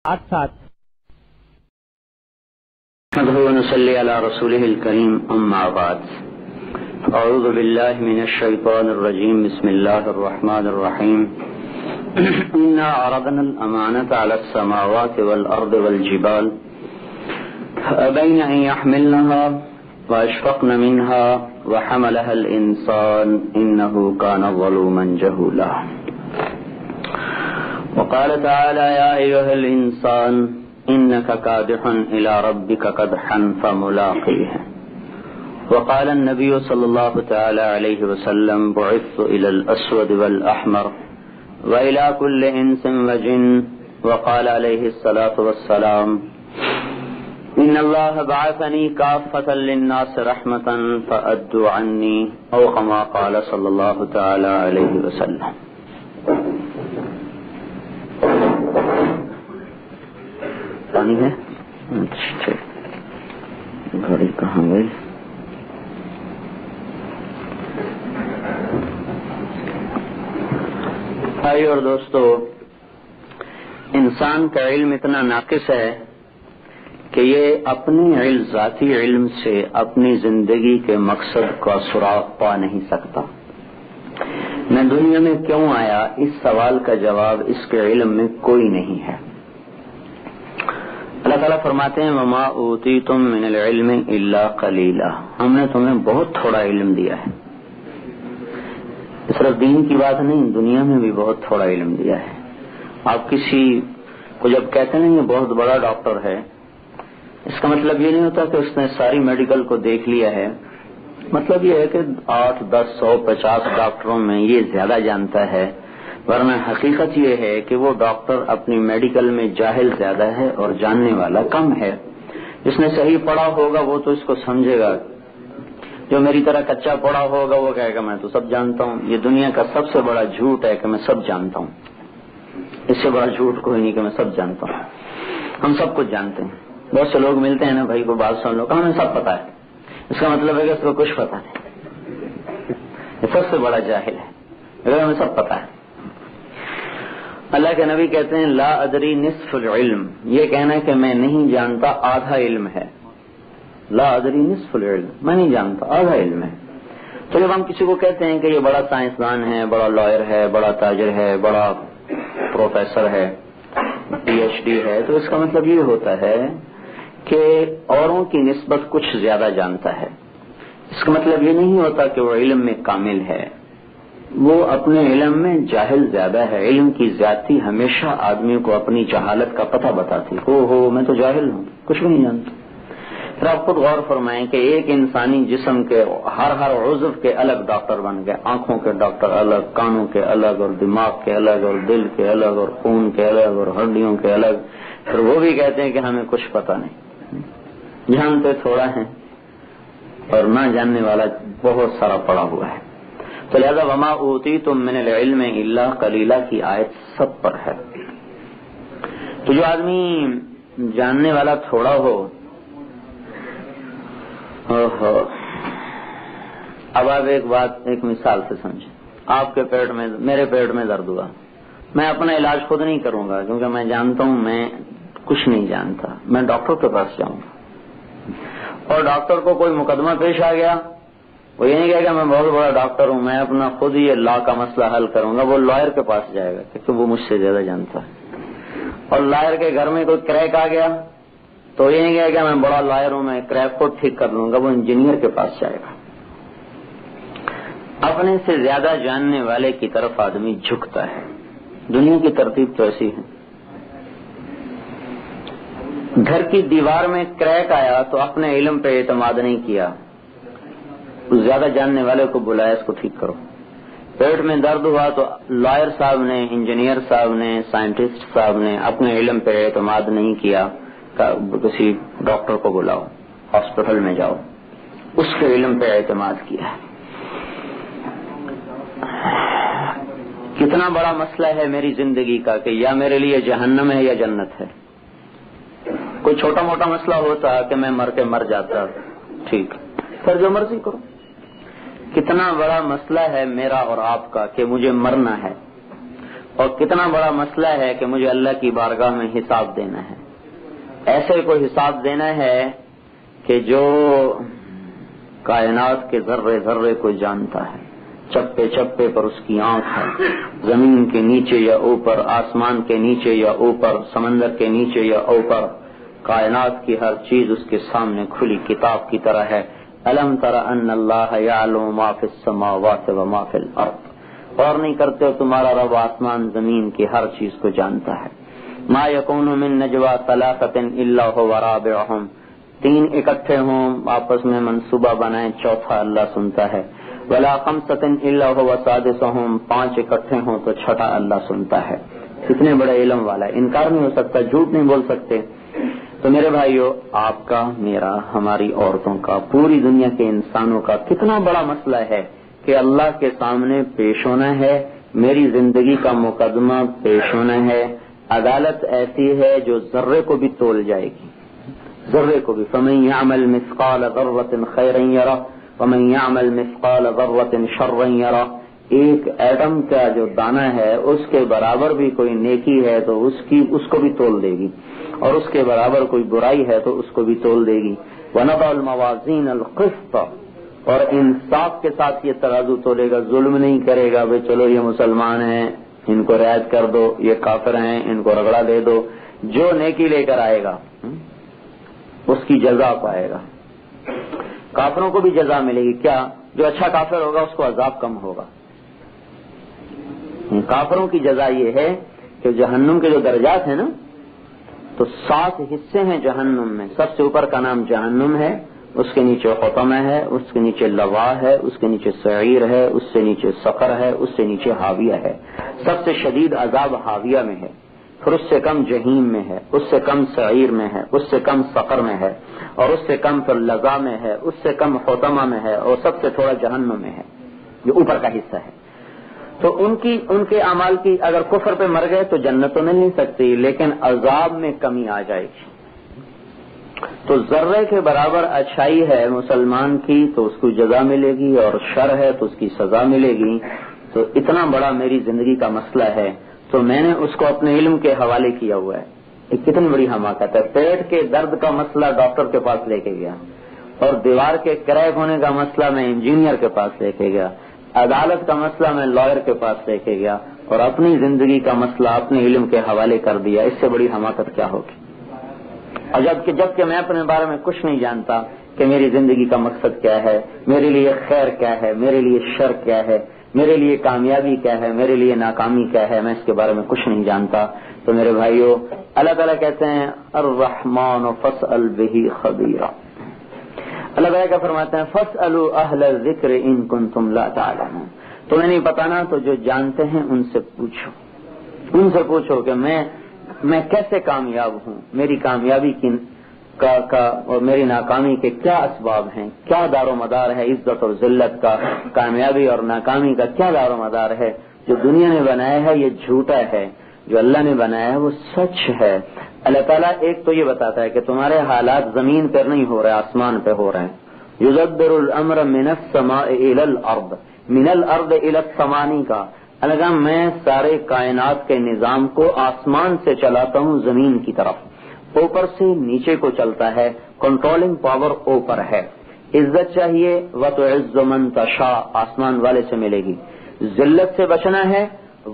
8-7 ونصلي على رسوله الكريم أما بعد أعوذ بالله من الشيطان الرجيم بسم الله الرحمن الرحيم إنا عرضنا الأمانة على السماوات والأرض والجبال فأبين أن يحملنها وأشفقن منها وحملها الإنسان إنه كان ظلوما جهولا وقال تعالى يا أيها الإنسان إنك كادح إلى ربك كدحا فملاقيه وقال النبي صلى الله تعالى عليه وسلم بعثت إلى الأسود والأحمر وإلى كل إنس وجن وقال عليه الصلاة والسلام إن الله بعثني كافة للناس رحمة فأدوا عني أو كما قال صلى الله تعالى عليه وسلم. پانی ہے اچھا گھڑی کہاں گئی؟ بھائی اور دوستو، انسان کا علم اتنا ناقص ہے کہ یہ اپنے ذاتی علم سے اپنی زندگی کے مقصد کا سراغ پا نہیں سکتا. میں دنیا میں کیوں آیا، اس سوال کا جواب اس کے علم میں کوئی نہیں ہے. اللہ تعالیٰ فرماتے ہیں وما اوتیتم من العلم الا قلیلا، ہم نے تمہیں بہت تھوڑا علم دیا ہے. صرف دین کی بات نہیں، دنیا میں بھی بہت تھوڑا علم دیا ہے. آپ کسی کو جب کہتے ہیں یہ بہت بڑا ڈاکٹر ہے، اس کا مطلب یہ نہیں ہوتا کہ اس نے ساری میڈیکل کو دیکھ لیا ہے. مطلب یہ ہے کہ 8, 10, 100, 50 ڈاکٹروں میں یہ زیادہ جانتا ہے، ورنہ حقیقت یہ ہے کہ وہ ڈاکٹر اپنی میڈیکل میں جاہل زیادہ ہے اور جاننے والا کم ہے. جس نے صحیح پڑھا ہوگا وہ تو اس کو سمجھے گا، جو میری طرح کچا پڑھا ہوگا وہ کہے گا میں تو سب جانتا ہوں. یہ دنیا کا سب سے بڑا جھوٹ ہے کہ میں سب جانتا ہوں. اس سے بڑا جھوٹ کوئی نہیں کہ میں سب جانتا ہوں. ہم سب کچھ جانتے ہیں. بہت سے لوگ ملتے ہیں نا بھائی کو بات سن لو کہ ہمیں سب پتا ہے، اس کا مطلب ہے کہ اس کو کچھ پتا نہیں. یہ سب سے بڑا جاہل ہے اگر ہمیں سب پتا ہے. اللہ کے نبی کہتے ہیں لا ادری نصف العلم، یہ کہنا کہ میں نہیں جانتا آدھا علم ہے. لا ادری نصف العلم، میں نہیں جانتا آدھا علم ہے. تو جب ہم کسی کو کہتے ہیں کہ یہ بڑا سائنسدان ہے، بڑا لائر ہے، بڑا تاجر ہے، بڑا پروفیسر ہے، PhD ہے، تو اس کا مطلب یہ ہوتا ہے کہ اوروں کی نسبت کچھ زیادہ جانتا ہے. اس کا مطلب یہ نہیں ہوتا کہ وہ علم میں کامل ہے، وہ اپنے علم میں جاہل زیادہ ہے. علم کی زیادتی ہمیشہ آدمی کو اپنی جہالت کا پتہ بتاتی. ہو میں تو جاہل ہوں، کچھ بھی نہیں جانتا. پھر آپ خود غور فرمائیں کہ ایک انسانی جسم کے ہر عضو کے الگ ڈاکٹر بن گئے. آنکھوں کے ڈاکٹر الگ، کانوں کے الگ، اور دماغ کے الگ، اور دل کے الگ، اور خون کے الگ، اور ہڈیوں کے الگ. پھر وہ بھی کہتے ہیں کہ ہمیں کچھ پتہ نہیں. جانتے تھوڑا ہیں اور نہ جاننے والا بہت سارا پڑا ہوا ہے. تو لہذا وما اوتیتم من العلم الا قلیلا کی آیت سب پر ہے. تو جو آدمی جاننے والا تھوڑا ہو، اب آپ ایک مثال سے سمجھیں. آپ کے پیٹ میں، میرے پیٹ میں درد ہوا، میں اپنا علاج خود نہیں کروں گا کیونکہ میں جانتا ہوں میں کچھ نہیں جانتا. میں ڈاکٹر کے پاس جاؤں گا اور ڈاکٹر کو کوئی مقدمہ پیش آ گیا، وہ یہ نہیں کہے گا میں بہت بڑا ڈاکٹر ہوں، میں اپنا خود ہی لا کا مسئلہ حل کروں گا. وہ لائر کے پاس جائے گا کیونکہ وہ مجھ سے زیادہ جانتا ہے. اور لائر کے گھر میں کوئی کریک آ گیا تو یہ نہیں کہے گا میں بڑا لائر ہوں، میں کریک کو ٹھیک کر لوں گا. وہ انجینئر کے پاس جائے گا. اپنے سے زیادہ جاننے والے کی طرف آدمی جھکتا ہے. دنیا کی ترتیب تو ایسی ہے. گھر کی دیوار میں کریک آیا تو اپنے علم پہ اعتماد نہیں کیا، زیادہ جاننے والے کو بلایا اس کو ٹھیک کرو. پیٹ میں درد ہوا تو لائر صاحب نے، انجینئر صاحب نے، سائنٹسٹ صاحب نے اپنے علم پہ اعتماد نہیں کیا. کسی ڈاکٹر کو بلاؤ، ہاسپٹل میں جاؤ، اس کے علم پہ اعتماد کیا. کتنا بڑا مسئلہ ہے میری زندگی کا کہ یا میرے لیے جہنم ہے یا جنت ہے. کوئی چھوٹا موٹا مسئلہ ہوتا کہ میں مر جاتا، ٹھیک، پھر جو مرضی کرو. کتنا بڑا مسئلہ ہے میرا اور آپ کا کہ مجھے مرنا ہے. اور کتنا بڑا مسئلہ ہے کہ مجھے اللہ کی بارگاہ میں حساب دینا ہے. ایسے کوئی حساب دینا ہے کہ جو کائنات کے ذرے ذرے کو جانتا ہے، چپے چپے پر اس کی آنکھ ہے، زمین کے نیچے یا اوپر، آسمان کے نیچے یا اوپر، سمندر کے نیچے یا اوپر، کائنات کی ہر چیز اس کے سامنے کھلی کتاب کی طرح ہے. الم تر ان اللہ یعلم ما فی السماوات و ما فی الارض، اور نہیں کرتے ہو تمہارا رب آسمان زمین کی ہر چیز کو جانتا ہے. ما یکون من نجوا ثلاثۃ الا هو رابعهم، تین اکٹھے ہوں آپس میں منصوبہ بنائیں چوتھا اللہ سنتا ہے. ولا خمسۃ الا هو سادسهم، پانچ اکٹھے ہوں تو چھٹا اللہ سنتا ہے. کتنے بڑے علم والا ہے، انکار نہیں ہو سکتا، جھوٹ نہیں بول سکتے. تو میرے بھائیو، آپ کا، میرا، ہماری عورتوں کا، پوری دنیا کے انسانوں کا کتنا بڑا مسئلہ ہے کہ اللہ کے سامنے پیش ہونا ہے. میری زندگی کا مقدمہ پیش ہونا ہے. عدالت ایسی ہے جو ذرے کو بھی تول جائے گی، ذرے کو بھی. فمن يعمل مثقال ذرة خيرا يره ومن يعمل مثقال ذرة شرا يره. ایک ایٹم کا جو دانہ ہے اس کے برابر بھی کوئی نیکی ہے تو اس کو بھی تول دے گی، اور اس کے برابر کوئی برائی ہے تو اس کو بھی تول دے گی. وَنَضَعُ الْمَوَازِينَ الْقِسْطَ، اور انصاف کے ساتھ یہ ترازو تولے گا، ظلم نہیں کرے گا. بھئی چلو یہ مسلمان ہیں ان کو رعایت کر دو، یہ کافر ہیں ان کو رگڑا دے دو. جو نیکی لے کر آئے گا اس کی جزا پائے گا. کافروں کو بھی جزا ملے گی. کیا؟ جو اچھا کافر ہوگا اس کو عذاب کم ہوگا. کافروں کی جزا یہ ہے کہ جہنم کے جو درجات ہیں نا، تو 7 حصے ہیں جہنم میں. سب سے اوپر کا نام جہنم ہے، اس کے نیچے حطمہ ہے، اس کے نیچے لوا ہے، اس کے نیچے سعیر ہے، اس سے نیچے سقر ہے، اس سے نیچے حاویہ ہے. سب سے شدید عذاب حاویہ میں ہے، پھر اس سے کم جہیم میں ہے، اس سے کم سعیر میں ہے، اس سے کم سقر میں ہے، اور اس سے کم پھر لظا میں ہے، اس سے کم حطمہ میں ہے، اور سب سے تھوڑا جہنم میں ہے. یہ اوپر کا حصہ ہے. تو ان کے اعمال کی اگر کفر پہ مر گئے تو جنت تو مل نہیں سکتی، لیکن عذاب میں کمی آ جائے گی. تو ذرے کے برابر اچھائی ہے مسلمان کی تو اس کو جزا ملے گی، اور شر ہے تو اس کی سزا ملے گی. تو اتنا بڑا میری زندگی کا مسئلہ ہے تو میں نے اس کو اپنے علم کے حوالے کیا ہوا ہے. ایک کتنی بڑی حماقت ہے. پیٹ کے درد کا مسئلہ ڈاکٹر کے پاس لے کے گیا، اور دیوار کے کریک ہونے کا مسئلہ میں انجینئر کے پاس لے کے گیا، عدالت کا مسئلہ میں لائر کے پاس لے کے گیا، اور اپنی زندگی کا مسئلہ اپنے علم کے حوالے کر دیا. اس سے بڑی حماقت کیا ہوگی؟ اور جبکہ میں اپنے بارے میں کچھ نہیں جانتا کہ میری زندگی کا مقصد کیا ہے، میرے لیے خیر کیا ہے، میرے لیے شر کیا ہے، میرے لیے کامیابی کیا ہے، میرے لیے ناکامی کیا ہے، میں اس کے بارے میں کچھ نہیں جانتا. تو میرے بھائیو، اللہ تعالیٰ کہتے ہیں الرحمن فاسأل بہ خبیرا. اللہ تعالیٰ کیا فرماتے ہیں؟ فاسألوا اہل الذکر ان کنتم لا تعلمون. تمہیں نہیں پتا نا تو جو جانتے ہیں ان سے پوچھو کہ میں کیسے کامیاب ہوں، میری کامیابی اور میری ناکامی کے کیا اسباب ہیں، کیا دار و مدار ہے عزت اور ذلت کا، کامیابی اور ناکامی کا کیا دار و مدار ہے. جو دنیا نے بنایا ہے یہ جھوٹا ہے، جو اللہ نے بنایا ہے وہ سچ ہے. اللہ تعالیٰ ایک تو یہ بتاتا ہے کہ تمہارے حالات زمین پر نہیں ہو رہے، آسمان پہ ہو رہے ہیں. یدبر الامر من السماء الى الارض، من الارض الى السماء کا الگا میں سارے کائنات کے نظام کو آسمان سے چلاتا ہوں زمین کی طرف، اوپر سے نیچے کو چلتا ہے. کنٹرولنگ پاور اوپر ہے. عزت چاہیے وتعز من تشاء، آسمان والے سے ملے گی. ذلت سے بچنا ہے،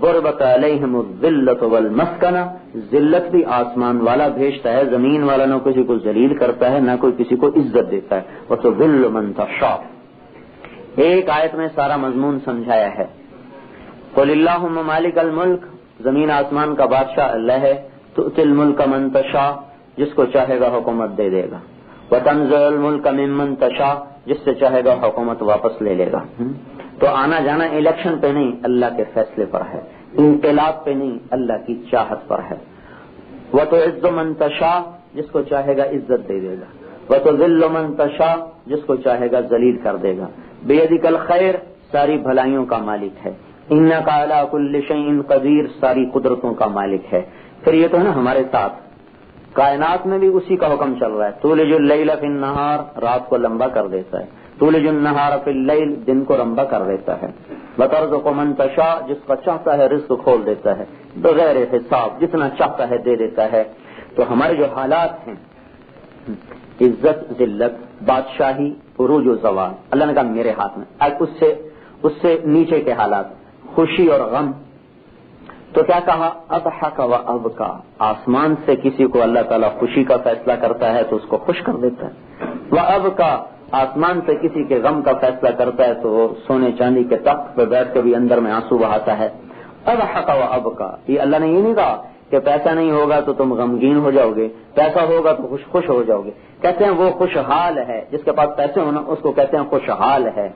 ضربت علیہم الذلۃ والمسکنہ، ذلت بھی آسمان والا بھیجتا ہے، زمین والا نہ کسی کو ذلیل کرتا ہے نہ کوئی کسی کو عزت دیتا ہے. وتذل من تشاء. ایک آیت میں سارا مضمون سمجھایا ہے. قل اللہم مالک الملک، زمین آسمان کا بادشاہ اللہ ہے. تؤتی الملک من تشاء، جس کو چاہے گا حکومت دے دے گا. وتنزع الملک ممن تشاء، جس سے چاہے گا حکومت واپس لے لے گا. تو آنا جانا الیکشن پہ نہیں، اللہ کے فیصلے پر ہے. انقلاب پہ نہیں، اللہ کی چاہت پر ہے. وتعز من تشاء، جس کو چاہے گا عزت دے دے گا. وتذل من تشاء، جس کو چاہے گا ذلیل کر دے گا. بیدک الخیر، ساری بھلائیوں کا مالک ہے. انک علی کل شیء قدیر، ساری قدرتوں کا مالک ہے. پھر یہ تو ہے نا ہمارے ساتھ کائنات میں بھی اسی کا حکم چل رہا ہے. تولج اللیل فی النہار، رات کو لمبا کر دیتا ہے. تولج النہار فی اللیل، دن کو لمبا کر دیتا ہے، وترزق من تشاء، جس کا چاہتا ہے رزق کھول دیتا ہے، بغیر حساب، جتنا چاہتا ہے دے دیتا ہے۔ تو ہمارے جو حالات ہیں، عزت ذلت، بادشاہی، عروج و زوال، اللہ نے کہا میرے ہاتھ میں۔ اس سے نیچے کے حالات، خوشی اور غم، تو کیا کہا؟ اضحک و ابکا، آسمان سے کسی کو اللہ تعالیٰ خوشی کا فیصلہ کرتا ہے تو اس کو خوش کر دیتا ہے، و ابکا، آسمان سے کسی کے غم کا فیصلہ کرتا ہے تو وہ سونے چاندی کے تخت پہ بیٹھ کے بھی اندر میں آنسو بہاتا ہے۔ اضحک و ابکا، یہ اللہ نے یہ نہیں کہا کہ پیسہ نہیں ہوگا تو تم غمگین ہو جاؤ گے، پیسہ ہوگا تو خوش ہو جاؤ گے۔ کہتے ہیں وہ خوشحال ہے، جس کے پاس پیسے ہونا اس کو کہتے ہیں خوشحال ہے۔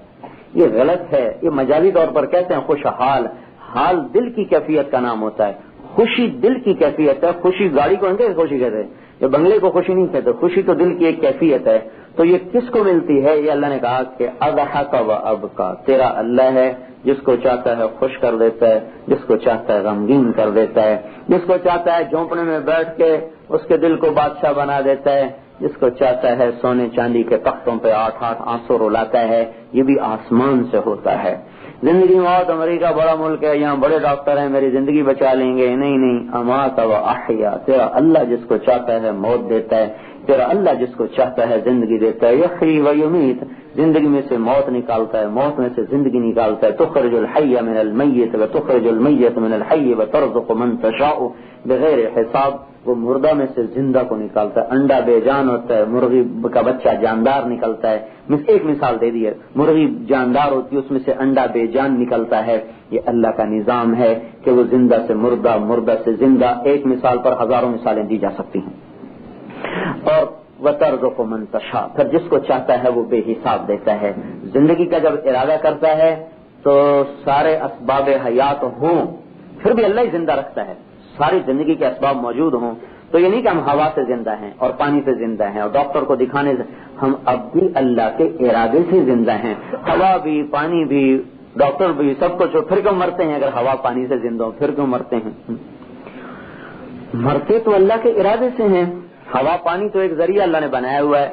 یہ غلط ہے، یہ مجازی طور پر کہتے ہیں خوشحال۔ حال دل کی کیفیت کا نام ہوتا ہے، خوشی دل کی کیفیت ہے۔ خوشی گاڑی کو خوشی کہتے ہیں، یہ بنگلے کو خوشی نہیں کہتے، خوشی تو دل کی ایک کیفیت ہے۔ تو یہ کس کو ملتی ہے؟ یہ اللہ نے کہا کہ اضحک و ابکا، تیرا اللہ ہے، جس کو چاہتا ہے خوش کر دیتا ہے، جس کو چاہتا ہے غمگین کر دیتا ہے، جس کو چاہتا ہے جھونپڑے میں بیٹھ کے اس کے دل کو بادشاہ بنا دیتا ہے، جس کو چاہتا ہے سونے چاندی کے تختوں پہ 8 آنسو رلاتا ہے۔ یہ بھی آسمان سے ہوتا ہے۔ زندگی موت، امریکہ بڑا ملک ہے، یہاں بڑے ڈاکٹر ہیں، میری زندگی بچا لیں گے، نہیں، امات و احیا، تیرا اللہ جس کو چاہتا ہے موت دیتا ہے، تیرا اللہ جس کو چاہتا ہے زندگی دیتا ہے۔ یحیی و یمیت، زندگی میں سے موت نکالتا ہے، موت میں سے زندگی نکالتا ہے۔ تخرج الحی من المیت و تخرج المیت من الحی و ترزق من تشاء بغیر حساب، وہ مردہ میں سے زندہ کو نکالتا ہے۔ انڈا بے جان ہوتا ہے، مرغی کا بچہ جاندار نکلتا ہے۔ ایک مثال دے دی ہے، مرغی جاندار ہوتی ہے، اس میں سے انڈا بے جان نکلتا ہے۔ یہ اللہ کا نظام ہے کہ وہ زندہ سے مردہ، مردہ سے زندہ، ایک مثال پر ہزاروں مثالیں دی جا سکتی ہیں۔ اور وَتَرْزُقُ مَن تَشَاءُ، پھر جس کو چاہتا ہے وہ بے حساب دیتا ہے۔ زندگی کا جب ارادہ کرتا ہے تو سارے اسباب حیات ہوں، پھر بھی اللہ ہی زندہ رکھتا ہے، ساری زندگی کے اسباب موجود ہوں۔ تو یہ نہیں کہ ہم ہوا سے زندہ ہیں اور پانی سے زندہ ہیں اور ڈاکٹر کو دکھانے سے، ہم اب بھی اللہ کے ارادے سے زندہ ہیں۔ ہوا بھی، پانی بھی، ڈاکٹر بھی، سب کچھ، پھر کیوں مرتے ہیں؟ اگر ہوا پانی سے زندہ ہو پھر کیوں مرتے ہیں؟ مرتے تو اللہ کے ارادے سے ہیں۔ ہوا پانی تو ایک ذریعہ اللہ نے بنایا ہوا ہے۔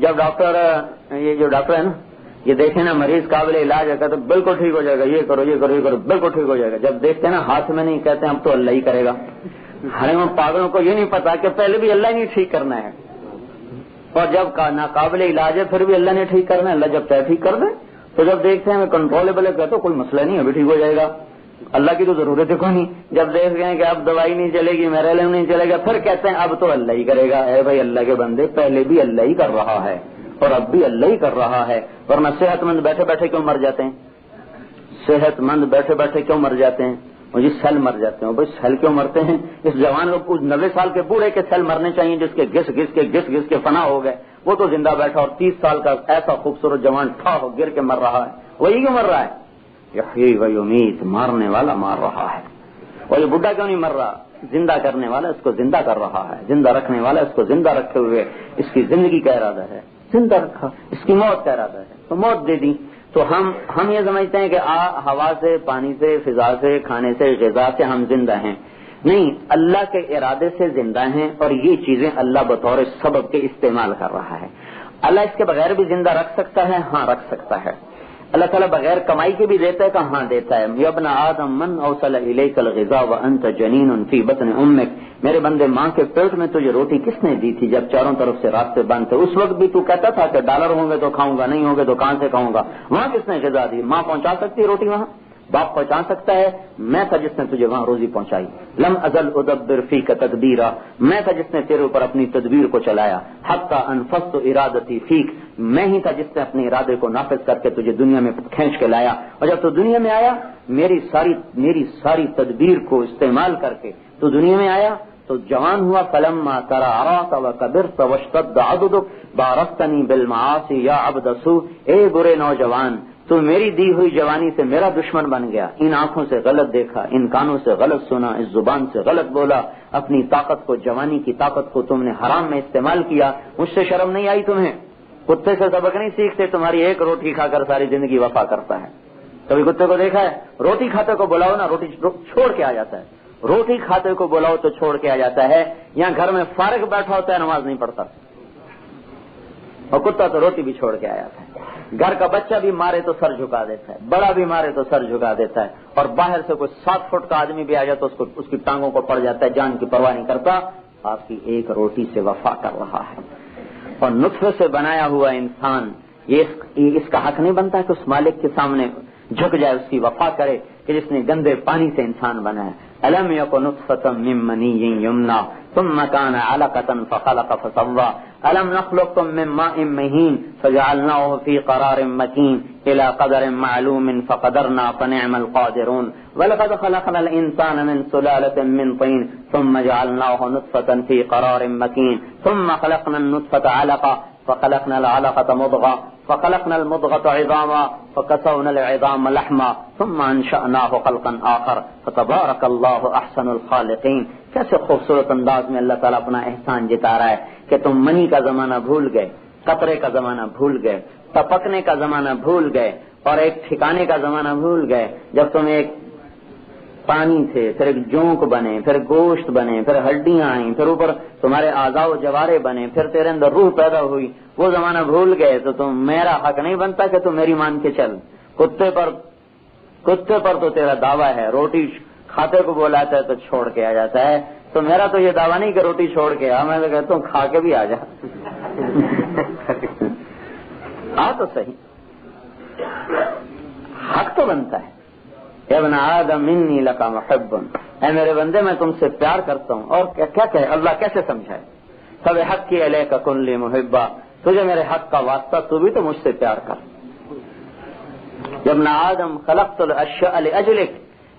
جب ڈاکٹر، یہ جو ڈاکٹر ہے نا، یہ دیکھیں نا مریض قابل علاج ہے تو بالکل ٹھیک ہو جائے گا، یہ کرو یہ کرو یہ کرو، بالکل ٹھیک ہو جائے گا۔ جب دیکھتے ہیں نا ہاتھ میں نہیں، کہتے ہیں اب تو اللہ ہی کرے گا۔ ہمیں پاگلوں کو یہ نہیں پتا کہ پہلے بھی اللہ نے ٹھیک کرنا ہے، اور جب ناقابل علاج ہے پھر بھی اللہ نے ٹھیک کرنا ہے۔ اللہ جب چاہے ٹھیک کر دے، تو جب دیکھتے ہیں کنٹرولبل ہے کہتے کوئی مسئلہ نہیں، ابھی ٹھیک ہو جائے گا، اللہ کی تو ضرورت ہے کوئی نہیں۔ جب دیکھ گئے کہ اب دوائی نہیں چلے گی، میرے لیے نہیں چلے گا، پھر کہتے ہیں اب تو اللہ ہی کرے گا۔ اے بھائی اللہ کے بندے، پہلے بھی اللہ ہی کر رہا ہے اور اب بھی اللہ ہی کر رہا ہے، ورنہ صحت مند بیٹھے بیٹھے کیوں مر جاتے ہیں؟ صحت مند بیٹھے بیٹھے کیوں مر جاتے ہیں؟ وہ جی سیل مر جاتے ہیں۔ بھائی سیل کیوں مرتے ہیں؟ اس جوان لوگ 90 سال کے بوڑھے کے سیل مرنے چاہیے، جس کے گھس گھس کے فنا ہو گئے، وہ تو زندہ بیٹھا، اور 30 سال کا ایسا خوبصورت جوان ٹھا ہو گر کے مر رہا ہے، وہی کیوں مر رہا ہے؟ یحیی و یمیت، مارنے والا مار رہا ہے۔ اور یہ بڈھا کیوں نہیں مر رہا؟ زندہ کرنے والا اس کو زندہ کر رہا ہے، زندہ رکھنے والا اس کو زندہ رکھے ہوئے اس کی زندگی کا ارادہ ہے، زندہ رکھا، اس کی موت کا ارادہ ہے تو موت دے دی۔ تو ہم یہ سمجھتے ہیں کہ ہوا سے، پانی سے، فضا سے، کھانے سے، غذا سے ہم زندہ ہیں، نہیں، اللہ کے ارادے سے زندہ ہیں، اور یہ چیزیں اللہ بطور سبب کے استعمال کر رہا ہے۔ اللہ اس کے بغیر بھی زندہ رکھ سکتا ہے، ہاں رکھ سکتا ہے۔ اللہ تعالیٰ بغیر کمائی کے بھی دیتا ہے، کہاں دیتا ہے؟ یا ابن آدم من اوصل الیک الغذاء وانت جنین فی بطن امک، میرے بندے ماں کے پیٹ میں تجھے روٹی کس نے دی تھی جب چاروں طرف سے راستے بند تھے؟ اس وقت بھی تو کہتا تھا کہ ڈالر ہوں گے تو کھاؤں گا، نہیں ہوں گے تو کہاں سے کھاؤں گا؟ وہاں کس نے غذا دی؟ ماں پہنچا سکتی ہے روٹی؟ وہاں باپ پہنچا سکتا ہے؟ میں تھا جس نے تجھے وہاں روزی پہنچائی۔ لم ازل ادبر فیک تدبیرا، میں تھا جس نے تیرے اوپر اپنی تدبیر کو چلایا۔ حتی انفذت ارادتی فیک، میں ہی تھا جس نے اپنے ارادے کو نافذ کر کے تجھے دنیا میں کھینچ کے لایا، اور جب تو دنیا میں آیا میری ساری تدبیر کو استعمال کر کے تو دنیا میں آیا تو جوان ہوا۔ فلما ترعرعت وكبرت واشتد عضدك بارزتني بالمعاصي یا عبد سوء، اے برے نوجوان، تو میری دی ہوئی جوانی سے میرا دشمن بن گیا، ان آنکھوں سے غلط دیکھا، ان کانوں سے غلط سنا، اس زبان سے غلط بولا، اپنی طاقت کو، جوانی کی طاقت کو تم نے حرام میں استعمال کیا، مجھ سے شرم نہیں آئی تمہیں؟ کتے سے سبق نہیں سیکھتے؟ تمہاری ایک روٹی کھا کر ساری زندگی وفا کرتا ہے۔ کبھی کتے کو دیکھا ہے؟ روٹی کھاتے کو بلاؤ نا، روٹی چھوڑ کے آ جاتا ہے، روٹی کھاتے کو بلاؤ تو چھوڑ کے آ جاتا ہے۔ یہاں گھر میں فارغ بیٹھا ہوتا ہے، نماز نہیں پڑھتا، اور کتا تو روٹی بھی چھوڑ کے آیا تھا. گھر کا بچہ بھی مارے تو سر جھکا دیتا ہے, بڑا بھی مارے تو سر جھکا دیتا ہے, اور باہر سے کوئی 7 فٹ کا آدمی بھی آ جائے تو اس کی ٹانگوں کو پڑ جاتا ہے, جان کی پرواہ نہیں کرتا. آپ کی ایک روٹی سے وفا کر رہا ہے. اور نطفے سے بنایا ہوا انسان, یہ اس کا حق نہیں بنتا کہ اس مالک کے سامنے جھک جائے, اس کی وفا کرے کہ جس نے گندے پانی سے انسان بنایا. الم یکن نطفۃ من منی یمنی ثم کان علقۃ فخلق فسوى الم نخلقکم من ماء مهین فجعلناه في قرار مکین الى قدر معلوم فقدرنا فنعم القادرون ولقد خلقنا الانسان من سلالة من طین ثم جعلناه نطفة في قرار مکین ثم خلقنا النطفة علقة فخلقنا العلقة مضغة فخلقنا المضغة عظاما فكسونا العظام لحما ثم انشأناه خلقا آخر فتبارك الله احسن الخالقین. کیسے خوبصورت انداز میں اللہ تعالیٰ اپنا احسان جتا رہا ہے کہ تم منی کا زمانہ بھول گئے, قطرے کا زمانہ بھول گئے, ٹپکنے کا زمانہ بھول گئے, اور ایک ٹھکانے کا زمانہ بھول گئے. جب تم ایک پانی تھے, پھر ایک جونک بنے, پھر گوشت بنے, پھر ہڈیاں آئیں, پھر اوپر تمہارے اعضاء و جوارے بنے, پھر تیرے اندر روح پیدا ہوئی. وہ زمانہ بھول گئے تو تم, میرا حق نہیں بنتا کہ تم میری مان کے چل. کتے پر تو تیرا دعویٰ ہے, روٹی کھاتے کو بلاتا ہے تو چھوڑ کے آ جاتا ہے. تو میرا تو یہ دعویٰ نہیں کہ روٹی چھوڑ کے آ, میں تو کہتا ہوں کھا کے بھی آ جا. تو صحیح حق تو بنتا ہے. ابن آدم انی لک محب, اے میرے بندے میں تم سے پیار کرتا ہوں. اور کیا کہے اللہ, کیسے سمجھائے؟ سب حق کی الیک کن لی محبا, تجھے میرے حق کا واسطہ, تو بھی تو مجھ سے پیار کر. ابن آدم خلقت الاشیاء لاجلک,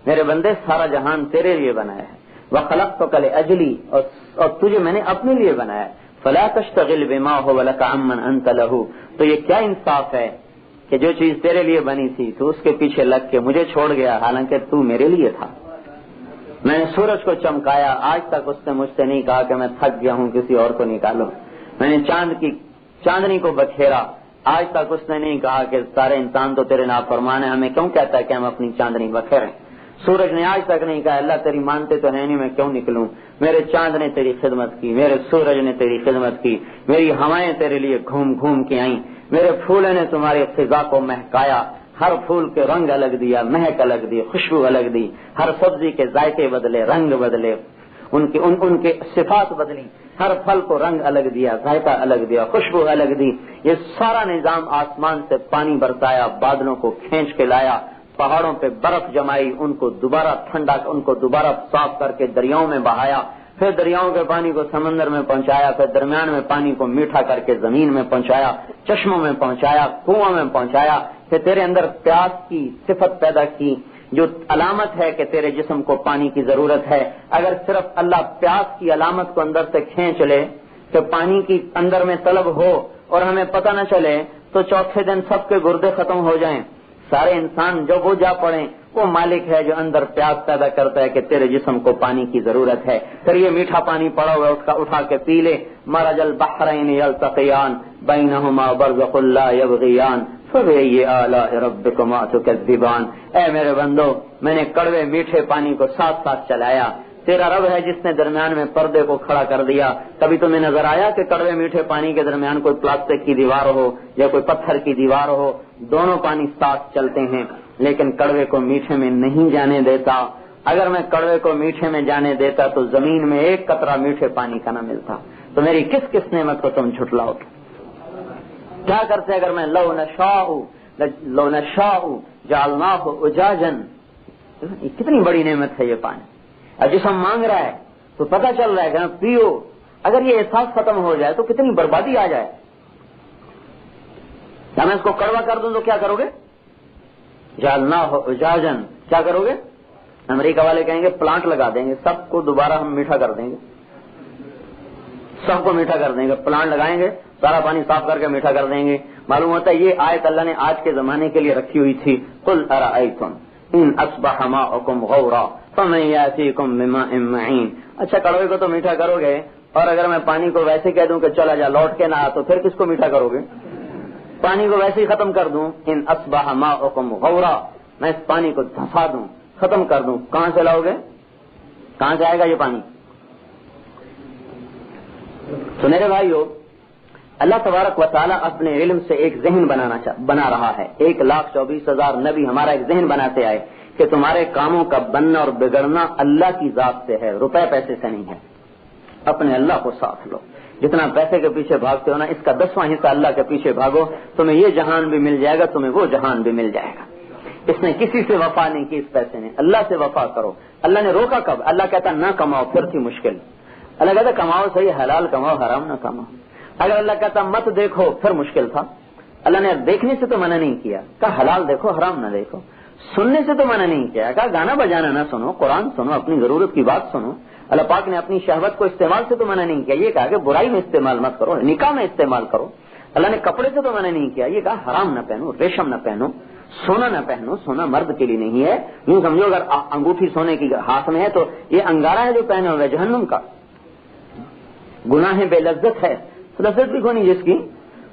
میرے بندے سارا جہان تیرے لیے بنایا ہے. وخلقتک لاجلی, اور تجھے میں نے اپنے لیے بنایا ہے. فلا تشتغل بما هو لك عمن انت له, تو یہ کیا انصاف ہے کہ جو چیز تیرے لیے بنی تھی تو اس کے پیچھے لگ کے مجھے چھوڑ گیا, حالانکہ تو میرے لیے تھا. میں نے سورج کو چمکایا, آج تک اس نے مجھ سے نہیں کہا کہ میں تھک گیا ہوں کسی اور کو نکالو. میں نے چاندنی کو بکھیرا, آج تک اس نے نہیں کہا کہ سارے انسان تو تیرے نافرمان ہیں, ہمیں کیوں کہتا ہے کہ ہم اپنی چاندنی بکھیریں. سورج نے آج تک نہیں کہا اللہ تیری مانتے تو ہے نہیں, میں کیوں نکلوں. میرے چاند نے تیری خدمت کی, میرے سورج نے تیری خدمت کی, میری ہوائیں تیرے لیے گھوم گھوم کے آئیں, میرے پھولوں نے تمہاری فضا کو مہکایا. ہر پھول کے رنگ الگ دیا, مہک الگ دی, خوشبو الگ دی. ہر سبزی کے ذائقے بدلے, رنگ بدلے, ان کے صفات بدلی. ہر پھل کو رنگ الگ دیا, ذائقہ الگ دیا, خوشبو الگ دی. یہ سارا نظام آسمان سے پانی برسایا, بادلوں کو کھینچ کے لایا, پہاڑوں پہ برف جمائی, ان کو دوبارہ ٹھنڈا, ان کو دوبارہ صاف کر کے دریاؤں میں بہایا, پھر دریاؤں کے پانی کو سمندر میں پہنچایا, پھر درمیان میں پانی کو میٹھا کر کے زمین میں پہنچایا, چشموں میں پہنچایا, کنواں میں پہنچایا. پھر تیرے اندر پیاس کی صفت پیدا کی, جو علامت ہے کہ تیرے جسم کو پانی کی ضرورت ہے. اگر صرف اللہ پیاس کی علامت کو اندر سے کھینچ لے کہ پانی کی اندر میں طلب ہو اور ہمیں پتہ نہ چلے, تو چوتھے دن سب کے گردے ختم ہو جائیں, سارے انسان جب وہ جا پڑیں. وہ مالک ہے جو اندر پیاس پیدا کرتا ہے کہ تیرے جسم کو پانی کی ضرورت ہے. پھر یہ میٹھا پانی پڑا ہوا اٹھا کے پی لے. مرج البحرین یلتقیان بینہما برزخ لا یبغیان فبأی آلاء ربکما تکذبان. اے میرے بندو, میں نے کڑوے میٹھے پانی کو ساتھ ساتھ چلایا. تیرا رب ہے جس نے درمیان میں پردے کو کھڑا کر دیا. کبھی تمہیں نظر آیا کہ کڑوے میٹھے پانی کے درمیان کوئی پلاسٹک کی دیوار ہو یا کوئی پتھر کی دیوار ہو؟ دونوں پانی ساتھ چلتے ہیں, لیکن کڑوے کو میٹھے میں نہیں جانے دیتا. اگر میں کڑوے کو میٹھے میں جانے دیتا تو زمین میں ایک قطرہ میٹھے پانی کا نہ ملتا. تو میری کس نعمت کو تم جھٹلاؤ؟ کیا کرتے اگر میں لو نشاء جعلناہ اجاجا, کتنی بڑی نعمت ہے یہ پانی. اب جسم مانگ رہا ہے تو پتہ چل رہا ہے کہ پیو. اگر یہ احساس ختم ہو جائے تو کتنی بربادی آ جائے. کیا میں اس کو کڑوا کر دوں تو کیا کرو گے؟ جعلناہ اجاجا, کیا کرو گے؟ امریکہ والے کہیں گے پلانٹ لگا دیں گے, سب کو دوبارہ ہم میٹھا کر دیں گے, سب کو میٹھا کر دیں گے. پلانٹ لگائیں گے, سارا پانی صاف کر کے میٹھا کر دیں گے. معلوم ہوتا ہے یہ آیت اللہ نے آج کے زمانے کے لیے رکھی ہوئی تھی. قل ارأیتم ان اصبح ماؤکم غورا فمن یأتیکم بماء معین. اچھا کڑوے کو تو میٹھا کرو گے, اور اگر میں پانی کو ویسے کہہ دوں کہ چلا جا لوٹ کے نہ آ, تو پھر کس کو میٹھا کرو گے؟ پانی کو ویسے ہی ختم کر دوں, ان اصبح ماؤکم غورا, میں اس پانی کو دھسا دوں, ختم کر دوں, کہاں سے لاؤ گے؟ کہاں سے آئے گا یہ پانی؟ تو میرے بھائیو, اللہ تبارک و تعالیٰ اپنے علم سے ایک ذہن بنا رہا ہے. 1,24,000 نبی ہمارا ایک ذہن بناتے آئے کہ تمہارے کاموں کا بننا اور بگڑنا اللہ کی ذات سے ہے, روپے پیسے سے نہیں ہے. اپنے اللہ کو ساتھ لو. جتنا پیسے کے پیچھے بھاگتے ہو نا, اس کا 10واں حصہ اللہ کے پیچھے بھاگو, تمہیں یہ جہان بھی مل جائے گا, تمہیں وہ جہان بھی مل جائے گا. اس نے کسی سے وفا نہیں کی, اس پیسے نے. اللہ سے وفا کرو. اللہ نے روکا کب؟ اللہ کہتا نہ کماؤ, پھر تھی مشکل. اللہ کہتا کماؤ صحیح, حلال کماؤ, حرام نہ کماؤ. اگر اللہ کہتا مت دیکھو, پھر مشکل تھا. اللہ نے دیکھنے سے تو منع نہیں کیا, کہا حلال دیکھو حرام نہ دیکھو. سننے سے تو منع نہیں کیا, کہا گانا بجانا نہ سنو, قرآن سنو, اپنی ضرورت کی بات سنو. اللہ پاک نے اپنی شہوت کو استعمال سے تو منع نہیں کیا, یہ کہا کہ برائی میں استعمال مت کرو, نکاح میں استعمال کرو. اللہ نے کپڑے سے تو منع نہیں کیا, یہ کہا حرام نہ پہنو, ریشم نہ پہنو, سونا نہ پہنو. سونا مرد کے لیے نہیں ہے. یوں سمجھو اگر انگوٹھی سونے کی ہاتھ میں ہے تو یہ انگارا ہے جو پہنے ہوئے, جہنم کا. گناہ بے لذت ہے, تو لذت بھی کونی جس کی.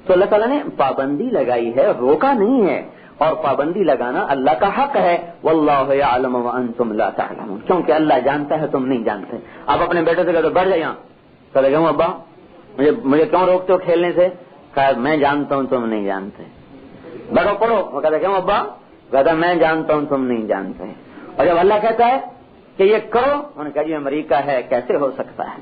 تو اللہ تعالیٰ نے پابندی لگائی ہے, روکا نہیں ہے. اور پابندی لگانا اللہ کا حق ہے. واللہ یعلم وانتم لا تعلمون, کیونکہ اللہ جانتا ہے تم نہیں جانتے. آپ اپنے بیٹے سے کہتے بیٹھ جائے یہاں, چلے گا ابا مجھے کیوں روکتے ہو کھیلنے سے؟ کہا میں جانتا ہوں تم نہیں جانتے. بیٹھو پڑھو, وہ کہتا کیوں ابا؟ کہتا میں جانتا ہوں تم نہیں جانتے. اور جب اللہ کہتا ہے کہ یہ کرو, انہوں نے کہا جی امریکہ ہے, کیسے ہو سکتا ہے.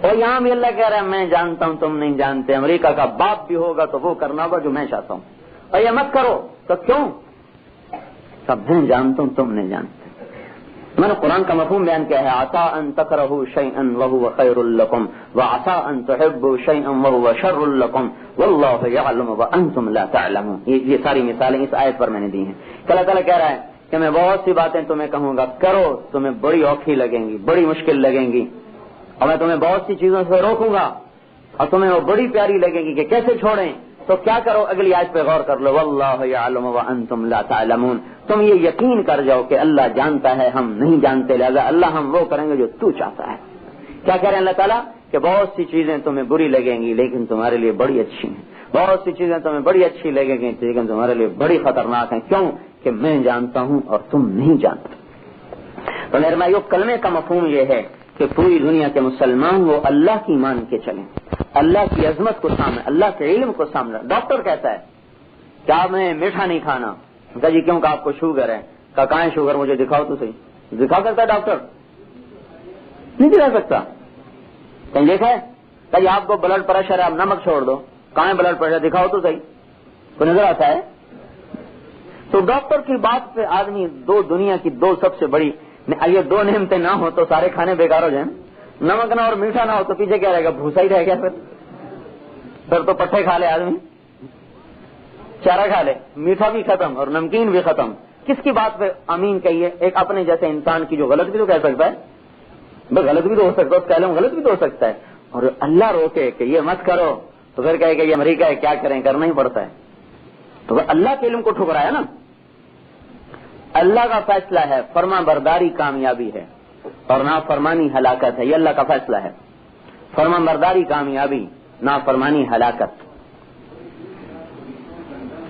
اور یہاں بھی اللہ کہہ رہا ہے میں جانتا ہوں تم نہیں جانتے. امریکہ کا باپ بھی ہوگا تو وہ کرنا ہوگا جو میں چاہتا ہوں, اور یہ مت کرو تو کیوں؟ سب میں جانتا ہوں تم نہیں جانتے. میں نے قرآن کا مفہوم بیان کیا ہے, عسى ان تكرهوا شيئا وهو خير لكم وعسى ان تحبوا شيئا وهو شر لكم والله يعلم وانتم لا تعلمون. یہ ساری مثالیں اس آیت پر میں نے دی ہیں. اللہ تعالیٰ کہہ رہا ہے کہ میں بہت سی باتیں تمہیں کہوں گا, کرو, تمہیں بڑی اوکھی لگیں گی, بڑی مشکل لگیں گی. اور میں تمہیں بہت سی چیزوں سے روکوں گا اور تمہیں وہ بڑی پیاری لگے گی کہ کیسے چھوڑیں. تو کیا کرو, اگلی آیت پہ غور کر لو, واللہ یعلم وانتم لا تعلمون. تم یہ یقین کر جاؤ کہ اللہ جانتا ہے, ہم نہیں جانتے, لہذا اللہ ہم وہ کریں گے جو تو چاہتا ہے. کیا کہہ رہے ہیں اللہ تعالیٰ کہ بہت سی چیزیں تمہیں بری لگیں گی لیکن تمہارے لیے بڑی اچھی ہیں. بہت سی چیزیں تمہیں بڑی اچھی لگیں گی لیکن تمہارے لیے بڑی خطرناک ہیں. کیوں؟ کہ میں جانتا ہوں اور تم نہیں جانتے. تو میرے بھائیو, کلمے کا مفہوم یہ ہے کہ پوری دنیا کے مسلمان وہ اللہ کی مان کے چلیں, اللہ کی عظمت کو سامنے, اللہ کے علم کو سامنے. ڈاکٹر کہتا ہے کیا میں میٹھا نہیں کھانا, کہا جی کیوں, کہ آپ کو شوگر ہے. کہاں ہے شوگر, مجھے دکھاؤ تو صحیح. دکھا سکتا ہے ڈاکٹر؟ نہیں دکھا سکتا. کہیں دیکھا ہے؟ کہا جی آپ کو بلڈ پریشر ہے, آپ نمک چھوڑ دو. کہاں ہے بلڈ پریشر, دکھاؤ تو صحیح. تو نظر آتا ہے. تو ڈاکٹر کی بات پہ آدمی دنیا کی دو سب سے بڑی, یہ دو نعمتیں نہ ہو تو سارے کھانے بیکار ہو جائیں. نمک نہ اور میٹھا نہ ہو تو پیچھے کیا رہے گا, بھوسا ہی رہ گیا. پھر تو پٹھے کھا لے آدمی, چارہ کھا لے, میٹھا بھی ختم اور نمکین بھی ختم. کس کی بات پہ امین کہیے؟ ایک اپنے جیسے انسان کی جو غلط بھی تو کہہ سکتا ہے, غلط بھی تو ہو سکتا ہے, اس کہلے میں غلط بھی تو ہو سکتا ہے. اور اللہ روکے کہ یہ مت کرو تو پھر کہے کہ یہ امریکہ ہے, کیا کریں, کرنا ہی پڑتا ہے. تو اللہ کے علم کو ٹھکرایا نا. اللہ کا فیصلہ ہے, فرما برداری کامیابی ہے اور نافرمانی ہلاکت ہے. یہ اللہ کا فیصلہ ہے. فرما برداری کامیابی, نافرمانی ہلاکت.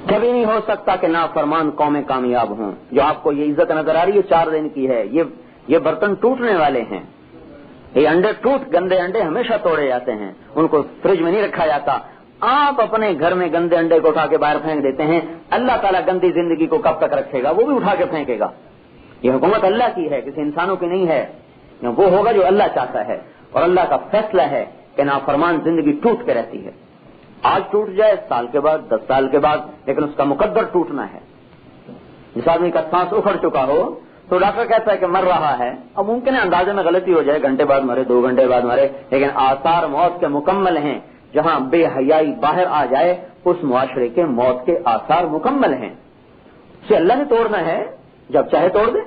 کبھی نہیں ہو سکتا کہ نافرمان قومیں کامیاب ہوں. جو آپ کو یہ عزت نظر آ رہی ہے 4 دن کی ہے, یہ برتن ٹوٹنے والے ہیں. یہ انڈے گندے انڈے ہمیشہ توڑے جاتے ہیں, ان کو فریج میں نہیں رکھا جاتا. آپ اپنے گھر میں گندے انڈے کو اٹھا کے باہر پھینک دیتے ہیں. اللہ تعالیٰ گندی زندگی کو کب تک رکھے گا, وہ بھی اٹھا کے پھینکے گا. یہ حکومت اللہ کی ہے, کسی انسانوں کی نہیں ہے. وہ ہوگا جو اللہ چاہتا ہے, اور اللہ کا فیصلہ ہے کہ نافرمان زندگی ٹوٹ کے رہتی ہے. آج ٹوٹ جائے, سال کے بعد, 10 سال کے بعد, لیکن اس کا مقدر ٹوٹنا ہے. جس آدمی کا سانس اکھڑ چکا ہو تو ڈاکٹر کہتا ہے کہ مر رہا ہے. اب ممکن ہے اندازے میں غلطی ہو جائے, گھنٹے بعد مرے, 2 گھنٹے بعد مرے, لیکن آثار موت کے مکمل ہیں. جہاں بے حیائی باہر آ جائے اس معاشرے کے موت کے آثار مکمل ہیں. اسے اللہ نے توڑنا ہے, جب چاہے توڑ دے.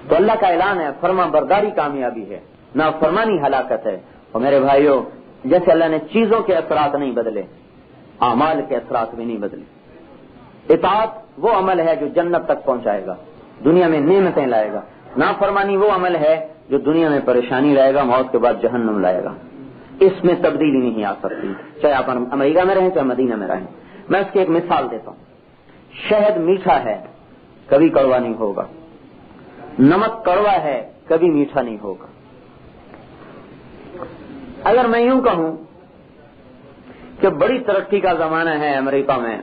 تو اللہ کا اعلان ہے, فرما برداری کامیابی ہے, نافرمانی ہلاکت ہے. اور میرے بھائیوں, جیسے اللہ نے چیزوں کے اثرات نہیں بدلے, اعمال کے اثرات بھی نہیں بدلے. اطاعت وہ عمل ہے جو جنت تک پہنچائے گا, دنیا میں نعمتیں لائے گا. نافرمانی وہ عمل ہے جو دنیا میں پریشانی لائے گا, موت کے بعد جہنم لائے گا. اس میں تبدیلی نہیں آ سکتی, چاہے آپ امریکہ میں رہیں چاہے مدینہ میں رہیں. میں اس کی ایک مثال دیتا ہوں. شہد میٹھا ہے, کبھی کڑوا نہیں ہوگا. نمک کڑوا ہے, کبھی میٹھا نہیں ہوگا. اگر میں یوں کہوں کہ بڑی ترقی کا زمانہ ہے امریکہ میں،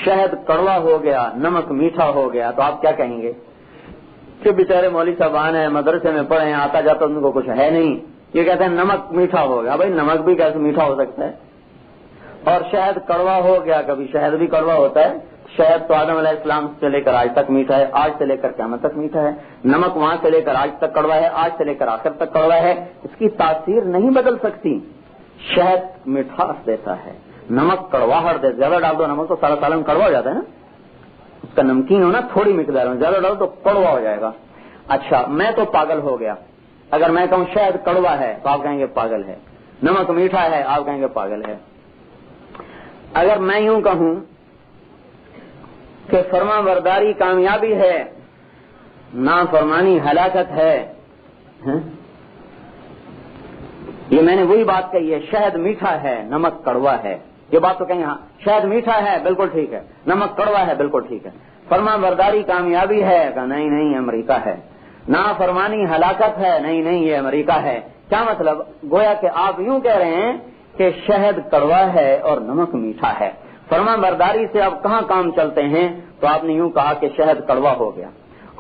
شہد کڑوا ہو گیا، نمک میٹھا ہو گیا، تو آپ کیا کہیں گے کہ بیچارے مولوی صاحبان ہیں، مدرسے میں پڑھے ہیں، آتا جاتا ان کو کچھ ہے نہیں، یہ کہتے ہیں نمک میٹھا ہو گیا۔ بھائی نمک بھی کیسے میٹھا ہو سکتا ہے؟ اور شہد کڑوا ہو گیا، کبھی شہد بھی کڑوا ہوتا ہے۔ شہد تو آدم علیہ السلام سے لے کر آج تک میٹھا ہے، آج سے لے کر قیامت تک میٹھا ہے۔ نمک وہاں سے لے کر آج تک کڑوا ہے، آج سے لے کر آخر تک کڑوا ہے۔ اس کی تاثیر نہیں بدل سکتی۔ شہد مٹھاس دیتا ہے، نمک کڑواہٹ دے، زیادہ ڈال دو نمک تو سارا سالن کڑوا ہو جاتا ہے نا، اس کا نمکین ہونا تھوڑی مقدار میں، زیادہ ڈالو تو کڑوا ہو جائے گا۔ اچھا میں تو پاگل ہو گیا، اگر میں کہوں شہد کڑوا ہے تو آپ کہیں گے پاگل ہے، نمک میٹھا ہے آپ کہیں گے پاگل ہے۔ اگر میں یوں کہوں کہ فرما برداری کامیابی ہے، نافرمانی ہلاکت ہے، یہ میں نے وہی بات کہی ہے، شہد میٹھا ہے نمک کڑوا ہے، یہ بات تو کہیں ہاں شہد میٹھا ہے بالکل ٹھیک ہے، نمک کڑوا ہے بالکل ٹھیک ہے، فرما برداری کامیابی ہے کہ نہیں امریکہ ہے، نافرمانی ہلاکت ہے، نہیں یہ امریکہ ہے۔ کیا مطلب؟ گویا کہ آپ یوں کہہ رہے ہیں کہ شہد کڑوا ہے اور نمک میٹھا ہے، فرما برداری سے اب کہاں کام چلتے ہیں؟ تو آپ نے یوں کہا کہ شہد کڑوا ہو گیا،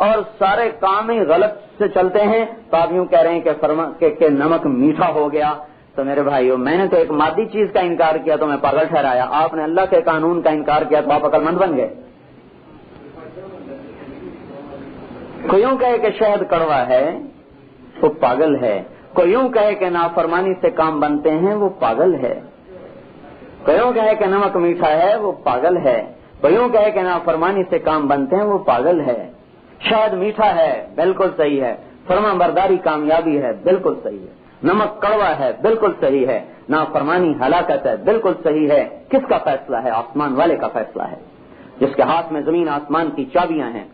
اور سارے کام ہی غلط سے چلتے ہیں تو آپ یوں کہہ رہے ہیں کہ نمک میٹھا ہو گیا۔ تو میرے بھائیو، میں نے تو ایک مادی چیز کا انکار کیا تو میں پاگل ٹھہرایا، آپ نے اللہ کے قانون کا انکار کیا تو آپ عقل مند بن گئے۔ کوئی یوں کہے کہ شہد کڑوا ہے وہ پاگل ہے، کوئی یوں کہے کہ نافرمانی سے کام بنتے ہیں وہ پاگل ہے، کوئی یوں کہے کہ نمک میٹھا ہے وہ پاگل ہے، کوئی یوں کہے کہ نافرمانی سے کام بنتے ہیں وہ پاگل ہے۔ شہد میٹھا ہے بالکل صحیح ہے، فرما برداری کامیابی ہے بالکل صحیح ہے، نمک کڑوا ہے بالکل صحیح ہے، نافرمانی ہلاکت ہے بالکل صحیح ہے۔ کس کا فیصلہ ہے؟ آسمان والے کا فیصلہ ہے، جس کے ہاتھ میں زمین آسمان کی چابیاں ہیں۔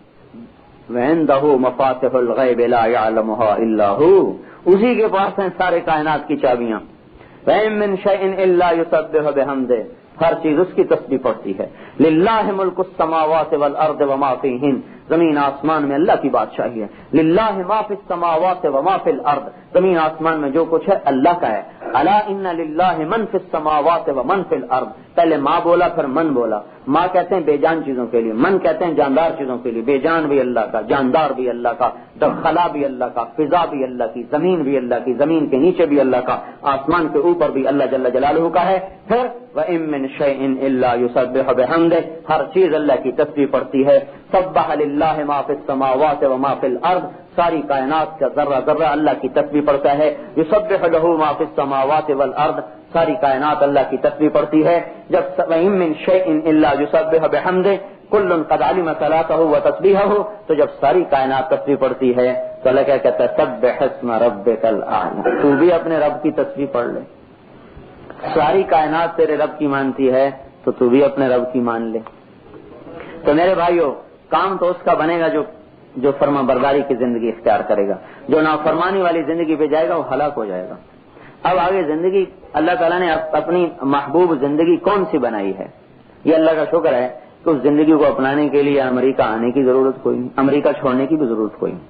وَعِندَهُ مَفَاتِحُ الْغَيْبِ لَا يَعْلَمُهَا إِلَّا هُوَ، اسی کے پاس ہیں سارے کائنات کی چابیاں۔ وَإِن مِّن شَيْءٍ إِلَّا يُسَبِّحُ بِحَمْدِهِ، ہر چیز اس کی تسبیح پڑھتی ہے۔ لِلَّهِ مُلْكُ السَّمَاوَاتِ وَالْأَرْضِ وَمَا فِيهِنَّ، زمین آسمان میں اللہ کی بادشاہی ہے۔ للہ ما فی السماوات وما فی الارض، زمین آسمان میں جو کچھ ہے اللہ کا ہے۔ الا ان للہ من فی السماوات ومن فی الارض، پہلے ماں بولا پھر من بولا۔ ماں کہتے ہیں بے جان چیزوں کے لیے، من کہتے ہیں جاندار چیزوں کے لیے۔ بے جان بھی اللہ کا، جاندار بھی اللہ کا، خلا بھی اللہ کا، فضا بھی اللہ کی، زمین بھی اللہ کی، زمین کے نیچے بھی اللہ کا، آسمان کے اوپر بھی اللہ جل جلالہ کا ہے۔ پھر وَإِن مِّن شَيْءٍ إِلَّا يُسَبِّحُ بِحَمْدِهِ، ہر چیز اللہ کی تسبیح پڑھتی ہے۔ سبح للہ ما فی السماوات وما فی الارض، ساری کائنات کا ذرہ ذرہ اللہ کی تسبیح پڑھتا ہے۔ یسبح لہ ما فی السماوات والارض، ساری کائنات اللہ کی تسبیح پڑھتی ہے۔ جب وَإِن مِّن شَيْءٍ إِلَّا يُسَبِّحُ بِحَمْدِهِ كُلٌّ قَدْ عَلِمَ صَلَاتَهُ وَتَسْبِيحَهُ، تو جب ساری کائنات تسبیح پڑھتی ہے تو اللہ کیا کہتا ہے؟ سبح اسم ربک الاعلی، تو بھی اپنے رب کی تسبیح پڑھ لے۔ ساری کائنات تیرے رب کی مانتی ہے تو بھی اپنے رب کی مان لے۔ تو میرے بھائیو، کام تو اس کا بنے گا جو فرما برداری کی زندگی اختیار کرے گا۔ جو نافرمانی والی زندگی پہ جائے گا وہ ہلاک ہو جائے گا۔ اب آگے زندگی اللہ تعالیٰ نے اپنی محبوب زندگی کون سی بنائی ہے؟ یہ اللہ کا شکر ہے کہ اس زندگی کو اپنانے کے لیے امریکہ آنے کی ضرورت کوئی نہیں، امریکہ چھوڑنے کی بھی ضرورت کوئی نہیں،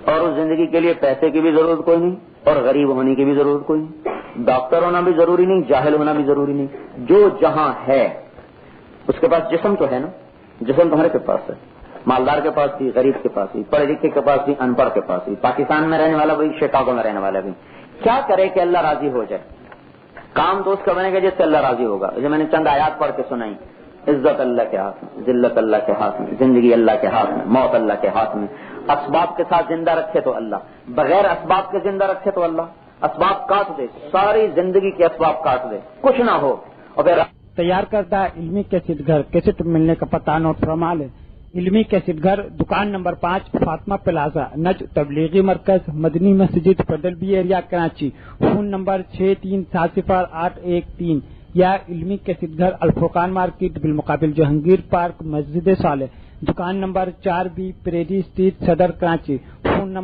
اور اس زندگی کے لیے پیسے کی بھی ضرورت کوئی نہیں، اور غریب ہونے کی بھی ضرورت کوئی نہیں، ڈاکٹر ہونا بھی ضروری نہیں، جاہل ہونا بھی ضروری نہیں۔ جو جہاں ہے اس کے پاس جسم تو ہے نا، جسم تو ہر کے پاس ہے، مالدار کے پاس بھی، غریب کے پاس بھی، پڑھے لکھے کے پاس بھی، ان پڑھ کے پاس بھی، پاکستان میں رہنے والا بھی، شکاگو میں رہنے والا بھی۔ کیا کرے کہ اللہ راضی ہو جائے؟ کام تو اس کا بنے گا جس سے اللہ راضی ہوگا۔ جو میں نے چند آیات پڑھ کے سنائی، عزت اللہ کے ہاتھ میں، ذلت اللہ کے ہاتھ میں، زندگی اللہ کے ہاتھ میں، موت اللہ کے ہاتھ میں۔ اسباب کے ساتھ زندہ رکھے تو اللہ، بغیر اسباب کے زندہ رکھے تو اللہ۔ اسباب کاٹ دے، ساری زندگی کے اسباب کاٹ دے، کچھ نہ ہو، اور پھر تیار کردہ علمی کیسٹ گھر، کیسٹ ملنے کا پتہ نوٹ فرما لیں۔ علمی کیسٹ گھر، دکان نمبر 5، فاطمہ پلازا، نج تبلیغی مرکز، مدنی مسجد، پیڈل B area, Karachi. Phone number 63700813، یا علمی کیسٹ گھر، الفرقان مارکیٹ بالمقابل جہانگیر پارک، مسجد صالح، دکان نمبر 4B، پریری اسٹریٹ، صدر، کراچی۔ Phone number